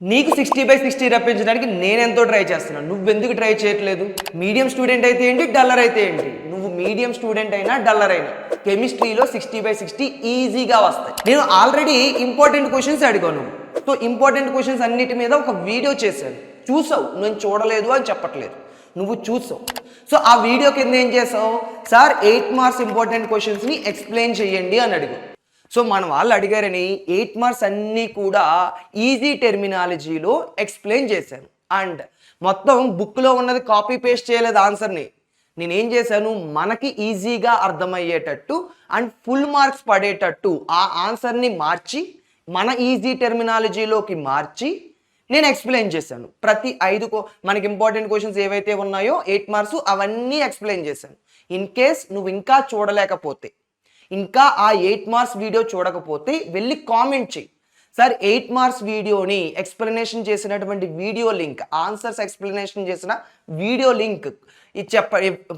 నీకు 60/60 రప్పించడానికి నేనెంతో ట్రై చేస్తున్నాను, నువ్వెందుకు ట్రై చేయట్లేదు? మీడియం స్టూడెంట్ అయితే ఏంటి, డల్లర్ అయితే ఏంటి? నువ్వు మీడియం స్టూడెంట్ అయినా డల్లర్ అయినా కెమిస్ట్రీలో 60/60 ఈజీగా వస్తాయి. నేను ఆల్రెడీ ఇంపార్టెంట్ క్వశ్చన్స్ అడిగాను. సో ఇంపార్టెంట్ క్వశ్చన్స్ అన్నిటి మీద ఒక వీడియో చేశాను, చూసావు. నేను చూడలేదు అని చెప్పట్లేదు, నువ్వు చూసావు. సో ఆ వీడియో కింద ఏం చేసావు? సార్ 8 మార్క్స్ ఇంపార్టెంట్ క్వశ్చన్స్ని ఎక్స్ప్లెయిన్ చేయండి అని అడిగావు. సో మన వాళ్ళు అడిగారని 8 మార్క్స్ అన్నీ కూడా ఈజీ టెర్మినాలజీలో ఎక్స్ప్లెయిన్ చేశాను. అండ్ మొత్తం బుక్లో ఉన్నది కాపీ పేస్ట్ చేయలేదు ఆన్సర్ని. నేనేం చేశాను, మనకి ఈజీగా అర్థమయ్యేటట్టు అండ్ ఫుల్ మార్క్స్ పడేటట్టు ఆ ఆన్సర్ని మార్చి మన ఈజీ టెర్మినాలజీలోకి మార్చి నేను ఎక్స్ప్లెయిన్ చేశాను. ప్రతి మనకి ఇంపార్టెంట్ క్వశ్చన్స్ ఏవైతే ఉన్నాయో 8 మార్క్స్ అవన్నీ ఎక్స్ప్లెయిన్ చేశాను. ఇన్ కేస్ నువ్వు ఇంకా చూడలేకపోతే, ఇంకా ఆ 8 మార్క్స్ వీడియో చూడకపోతే వెళ్ళి కామెంట్ చేయి. సార్ 8 మార్క్స్ వీడియోని ఎక్స్ప్లెనేషన్ చేసినటువంటి వీడియో లింక్, ఆన్సర్స్ ఎక్స్ప్లెనేషన్ చేసిన వీడియో లింక్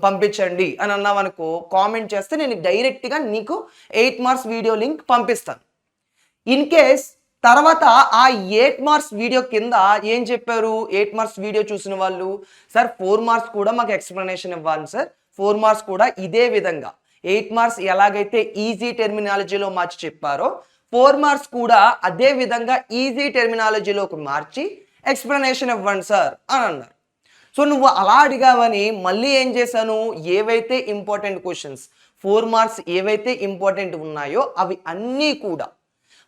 పంపించండి అని అన్నావనుకో, కామెంట్ చేస్తే నేను డైరెక్ట్గా నీకు 8 మార్క్స్ వీడియో లింక్ పంపిస్తాను. ఇన్ కేస్ తర్వాత ఆ 8 మార్క్స్ వీడియో కింద ఏం చెప్పారు 8 మార్క్స్ వీడియో చూసిన వాళ్ళు? సార్ 4 మార్క్స్ కూడా మాకు ఎక్స్ప్లెనేషన్ ఇవ్వాలి సార్, 4 మార్క్స్ కూడా ఇదే విధంగా 8 మార్క్స్ ఎలాగైతే ఈజీ టెర్మినాలజీలో మార్చి చెప్పారో 4 మార్క్స్ కూడా అదే విధంగా ఈజీ టెర్మినాలజీలోకి మార్చి ఎక్స్ప్లెనేషన్ ఇవ్వండి సార్ అని అన్నారు. సో నువ్వు అలా అడిగావని మళ్ళీ ఏం చేశాను, ఏవైతే ఇంపార్టెంట్ క్వశ్చన్స్ 4 మార్క్స్ ఏవైతే ఇంపార్టెంట్ ఉన్నాయో అవి అన్నీ కూడా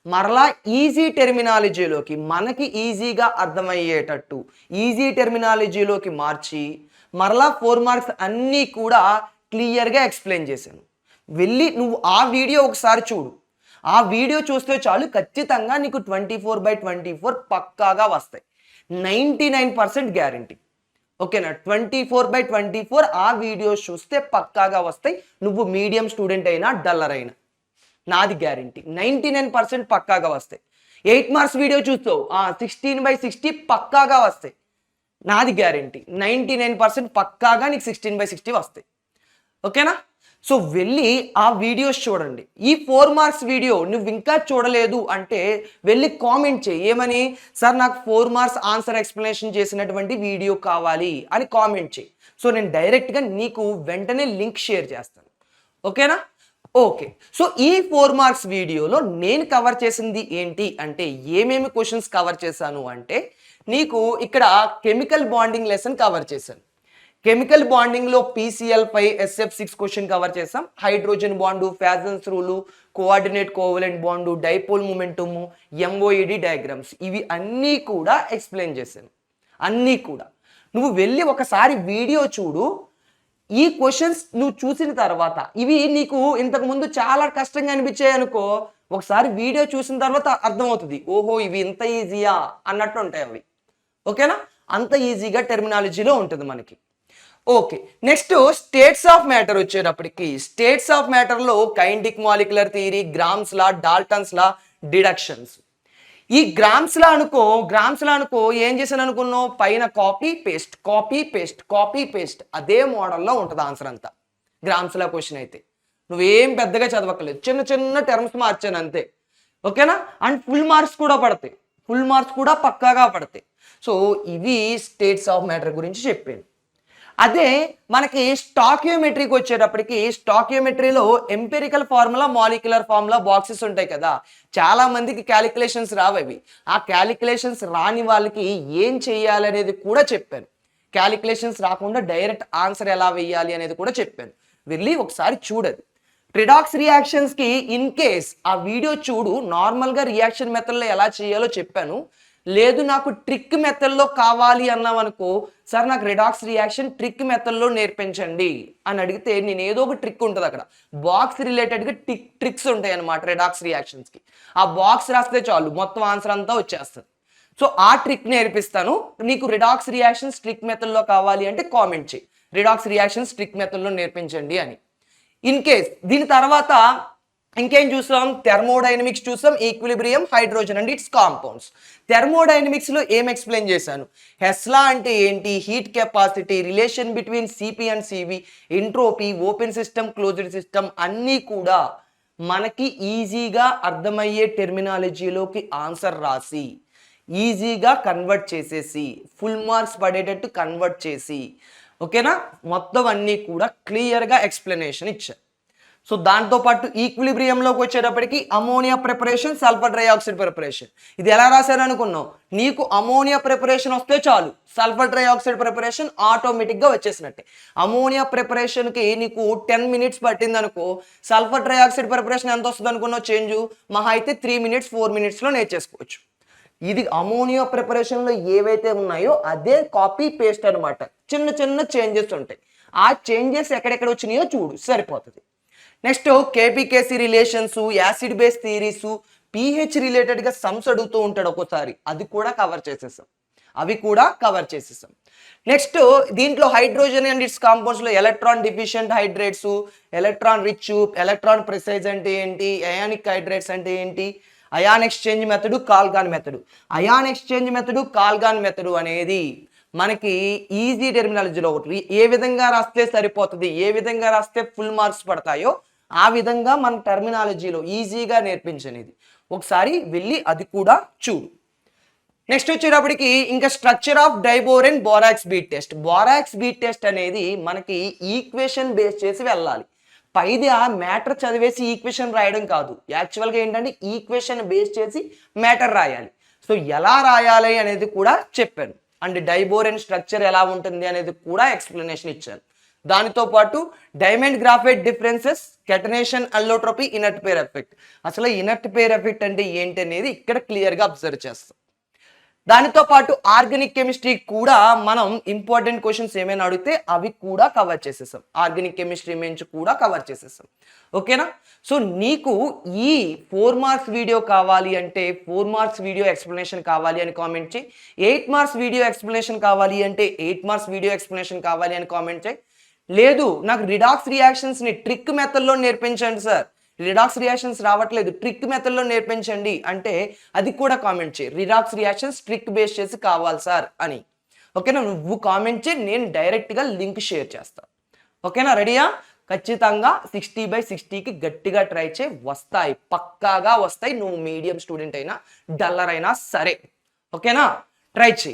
మరలా ఈజీ టెర్మినాలజీలోకి, మనకి ఈజీగా అర్థమయ్యేటట్టు ఈజీ టెర్మినాలజీలోకి మార్చి మరలా 4 మార్క్స్ అన్నీ కూడా క్లియర్గా ఎక్స్ప్లెయిన్ చేశాను. వెళ్ళి నువ్వు ఆ వీడియో ఒకసారి చూడు. ఆ వీడియో చూస్తే చాలు, ఖచ్చితంగా నీకు 24/24 పక్కాగా వస్తాయి. 99% గ్యారంటీ. ఓకేనా? 24/24 ఆ వీడియోస్ చూస్తే పక్కాగా వస్తాయి. నువ్వు మీడియం స్టూడెంట్ అయినా డల్లర్ అయినా, నాది గ్యారంటీ. 99% పక్కాగా వస్తాయి. 8 మార్క్స్ వీడియో చూస్తావు, 16/60 పక్కాగా వస్తాయి, నాది గ్యారంటీ. 99% పక్కాగా నీకు 16/60 వస్తాయి. ఓకేనా? సో వెళ్ళి ఆ వీడియోస్ చూడండి. ఈ 4 మార్క్స్ వీడియో నువ్వు ఇంకా చూడలేదు అంటే వెళ్ళి కామెంట్ చేయి. ఏమని? సార్ నాకు 4 మార్క్స్ ఆన్సర్ ఎక్స్ప్లెనేషన్ చేసినటువంటి వీడియో కావాలి అని కామెంట్ చేయి. సో నేను డైరెక్ట్గా నీకు వెంటనే లింక్ షేర్ చేస్తాను. ఓకేనా? ఓకే. సో ఈ 4 మార్క్స్ వీడియోలో నేను కవర్ చేసింది ఏంటి అంటే, ఏమేమి క్వశ్చన్స్ కవర్ చేశాను అంటే, నీకు ఇక్కడ కెమికల్ బాండింగ్ లెసన్ కవర్ చేశాను. కెమికల్ బాండింగ్లో PCl5 SF6 క్వశ్చన్ కవర్ చేసాం. Hydrogen bond, Fajans rule, coordinate covalent bond, dipole మూమెంటము, MOED డయాగ్రామ్స్, ఇవి అన్నీ కూడా ఎక్స్ప్లెయిన్ చేశాను. అన్నీ కూడా నువ్వు వెళ్ళి ఒకసారి వీడియో చూడు. ఈ క్వశ్చన్స్ నువ్వు చూసిన తర్వాత ఇవి నీకు ఇంతకుముందు చాలా కష్టంగా అనిపించాయి అనుకో, ఒకసారి వీడియో చూసిన తర్వాత అర్థమవుతుంది, ఓహో ఇవి ఇంత ఈజీయా అన్నట్టు ఉంటాయి అవి. ఓకేనా? అంత ఈజీగా టెర్మినాలజీలో ఉంటుంది మనకి. Okay, next states of matter వచ్చేటప్పటికి, స్టేట్స్ ఆఫ్ మ్యాటర్లో kinetic molecular theory, Graham's law, Dalton's law, deductions. ఈ గ్రామ్స్ లా అనుకో ఏం చేశాను అనుకున్నావు, పైన copy paste copy paste copy paste అదే మోడల్లో ఉంటుంది ఆన్సర్ అంతా. గ్రామ్స్ లా క్వశ్చన్ అయితే నువ్వేం పెద్దగా చదవక్కలేదు, చిన్న చిన్న టర్మ్స్ మార్చాను అంతే. ఓకేనా? అండ్ ఫుల్ మార్క్స్ కూడా పడతాయి, ఫుల్ మార్క్స్ కూడా పక్కాగా పడతాయి. సో ఇవి స్టేట్స్ ఆఫ్ మ్యాటర్ గురించి చెప్పాను. అదే మనకి స్టాకియోమెట్రీకి వచ్చేటప్పటికి, స్టాకియోమెట్రీలో empirical formula, molecular formula boxes ఉంటాయి కదా. చాలా మందికి క్యాలిక్యులేషన్స్ రావవి. ఆ క్యాలిక్యులేషన్స్ రాని వాళ్ళకి ఏం చేయాలి అనేది కూడా చెప్పాను. క్యాలిక్యులేషన్స్ రాకుండా డైరెక్ట్ ఆన్సర్ ఎలా వేయాలి అనేది కూడా చెప్పాను. వెళ్ళి ఒకసారి చూడదు. రిడాక్స్ రియాక్షన్స్కి ఇన్ కేస్ ఆ వీడియో చూడు. నార్మల్గా రియాక్షన్ మెథడ్లో ఎలా చేయాలో చెప్పాను. లేదు నాకు ట్రిక్ మెథడ్లో కావాలి అన్నావనుకో, సార్ నాకు రిడాక్స్ రియాక్షన్ ట్రిక్ మెథడ్లో నేర్పించండి అని అడిగితే నేను ఏదో ఒక ట్రిక్ ఉంటుంది అక్కడ, బాక్స్ రిలేటెడ్గా ట్రిక్స్ ఉంటాయి అన్నమాట రిడాక్స్ రియాక్షన్స్కి. ఆ బాక్స్ రాస్తే చాలు మొత్తం ఆన్సర్ అంతా వచ్చేస్తుంది. సో ఆ ట్రిక్ నేర్పిస్తాను. నీకు రిడాక్స్ రియాక్షన్స్ ట్రిక్ మెథడ్లో కావాలి అంటే కామెంట్ చేయి, రిడాక్స్ రియాక్షన్స్ ట్రిక్ మెథడ్లో నేర్పించండి అని. ఇన్ కేస్ దీని తర్వాత ఇంకేం చూసాం, థెర్మోడైనమిక్స్ చూసాం, equilibrium, hydrogen and its compounds. థెర్మోడైనమిక్స్లో ఏం ఎక్స్ప్లెయిన్ చేశాను, హెస్లా అంటే ఏంటి, heat capacity, relation between CP and CV, entropy, open system, closed system అన్నీ కూడా మనకి ఈజీగా అర్థమయ్యే టెర్మినాలజీలోకి ఆన్సర్ రాసి ఈజీగా కన్వర్ట్ చేసేసి ఫుల్ మార్క్స్ పడేటట్టు కన్వర్ట్ చేసి ఓకేనా మొత్తం అన్నీ కూడా క్లియర్గా ఎక్స్ప్లెనేషన్ ఇచ్చారు. సో దాంతోపాటు ఈక్విలిబ్రియంలోకి వచ్చేటప్పటికి ammonia preparation, sulphur dioxide preparation. ఇది ఎలా రాశారు అనుకున్నావు? నీకు అమోనియా ప్రిపరేషన్ వస్తే చాలు, సల్ఫర్ డైఆక్సైడ్ ప్రిపరేషన్ ఆటోమేటిక్గా వచ్చేసినట్టే. అమోనియా ప్రిపరేషన్కి నీకు 10 మినిట్స్ పట్టింది అనుకో, సల్ఫర్ డైఆక్సైడ్ ప్రిపరేషన్ ఎంత వస్తుంది అనుకున్నావు చేంజ్? మహా అయితే 3 మినిట్స్ 4 మినిట్స్లో నేర్చేసుకోవచ్చు. ఇది అమోనియా ప్రిపరేషన్లో ఏవైతే ఉన్నాయో అదే కాపీ పేస్ట్ అనమాట. చిన్న చిన్న చేంజెస్ ఉంటాయి. ఆ చేంజెస్ ఎక్కడెక్కడ వచ్చినాయో చూడు, సరిపోతుంది. Next KP KC relations, acid base theories, pH రిలేటెడ్గా సమ్స్ అడుగుతూ ఉంటాడు ఒక్కోసారి, అది కూడా కవర్ చేసేసాం. నెక్స్ట్ దీంట్లో హైడ్రోజన్ అండ్ ఇట్స్ కాంపౌండ్స్లో electron deficient hydrates, electron rich, electron precise అంటే ఏంటి, అయానిక్ హైడ్రేట్స్ అంటే ఏంటి, ion exchange method, Calgon method. Ion exchange method, Calgon method అనేది మనకి ఈజీ టెర్మినాలజీలో ఒకటి. ఏ విధంగా రాస్తే సరిపోతుంది, ఏ విధంగా రాస్తే ఫుల్ మార్క్స్ పడతాయో ఆ విధంగా మన టెర్మినాలజీలో ఈజీగా నేర్పించనిది. ఒకసారి వెళ్ళి అది కూడా చూడు. నెక్స్ట్ వచ్చేటప్పటికి ఇంకా structure of diborane borax beat test. Borax beat test అనేది మనకి ఈక్వేషన్ బేస్ చేసి వెళ్ళాలి. పైది ఆ మ్యాటర్ చదివేసి ఈక్వేషన్ రాయడం కాదు, యాక్చువల్గా ఏంటంటే ఈక్వేషన్ బేస్ చేసి మ్యాటర్ రాయాలి. సో ఎలా రాయాలి అనేది కూడా చెప్పాను. అండ్ డైబోరెన్ స్ట్రక్చర్ ఎలా ఉంటుంది అనేది కూడా ఎక్స్ప్లెనేషన్ ఇచ్చాను. దానితో పాటు డైమండ్ గ్రాఫైట్ డిఫరెన్సెస్, కెటనేషన్, అల్లోట్రోపీ, ఇనర్ట్ పేర్ ఎఫెక్ట్. అసలు ఇనర్ట్ పేర్ ఎఫెక్ట్ అంటే ఏంటి అనేది ఇక్కడ క్లియర్గా అబ్జర్వ్ చేస్తాం. దానితో పాటు ఆర్గానిక్ కెమిస్ట్రీ కూడా మనం ఇంపార్టెంట్ క్వశ్చన్స్ ఏమైనా అడిగితే అవి కూడా కవర్ చేసేసాం. ఆర్గానిక్ కెమిస్ట్రీ నుంచి కూడా కవర్ చేసేసాం. ఓకేనా? సో నీకు ఈ 4 మార్క్స్ వీడియో కావాలి అంటే 4 మార్క్స్ వీడియో ఎక్స్ప్లెనేషన్ కావాలి అని కామెంట్ చేయి. 8 మార్క్స్ వీడియో ఎక్స్ప్లెనేషన్ కావాలి అంటే 8 మార్క్స్ వీడియో ఎక్స్ప్లెనేషన్ కావాలి అని కామెంట్ చేయి. లేదు నాకు రిడాక్స్ రియాక్షన్స్ని ట్రిక్ మెథడ్లో నేర్పించండి సార్, రిడాక్స్ రియాక్షన్స్ రావట్లేదు ట్రిక్ మెథడ్లో నేర్పించండి అంటే అది కూడా కామెంట్ చేయి. రిడాక్స్ రియాక్షన్స్ ట్రిక్ బేస్ చేసి కావాలి సార్ అని. ఓకేనా? నువ్వు కామెంట్ చేయి, నేను డైరెక్ట్గా లింక్ షేర్ చేస్తాను. ఓకేనా? రెడీయా? ఖచ్చితంగా 60/60కి గట్టిగా ట్రై చేయి, వస్తాయి, పక్కాగా వస్తాయి. నువ్వు మీడియం స్టూడెంట్ అయినా డల్లర్ అయినా సరే. ఓకేనా? ట్రై చేయి.